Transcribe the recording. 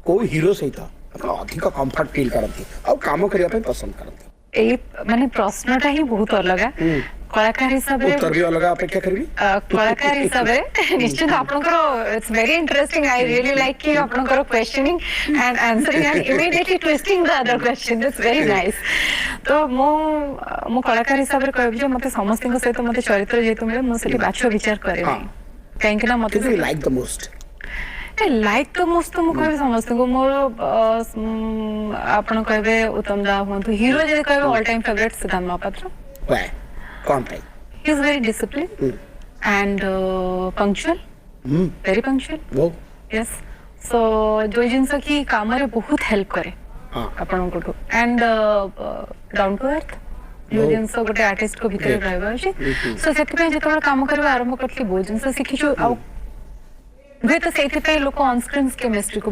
को हीरो सहित आप अधिक कंफर्ट फील करती और काम करने पसंद करती ए माने प्रश्नटा ही बहुत अलग कलाकार हिसाब रे उत्तर भी अलग अपेक्षा करबी कलाकार हिसाब रे निश्चित आपनकर it's very interesting I really like कि आपनकर questioning and answering and immediately twisting the other question it's very nice तो मो कलाकार हिसाब रे कहबी जे मते समस्त के सहित मते चरित्र जेतु मिले मो सेठी बाछो विचार करे काहे कि ना मते लाइक द मोस्ट लाइक तो मोस्ट तो मुझे समझते को मोर आपण कहबे उत्तम दा हुंतु हीरो जे कहबे ऑल टाइम फेवरेट सिद्धांत महापात्र व्हाई कौन पे he is very discipline and punctual very punctual वो यस सो जो जिंस की काम रे बहुत हेल्प करे हां आपण को एंड डाउन टू अर्थ जो जिंस गोटे आर्टिस्ट को भीतर रहबा अछि सो सेति पे जेतोला काम करबा आरंभ करथि बहुत जिंस सिखिछु आ वे तो से लोग ऑन स्क्रीन केमिस्ट्री को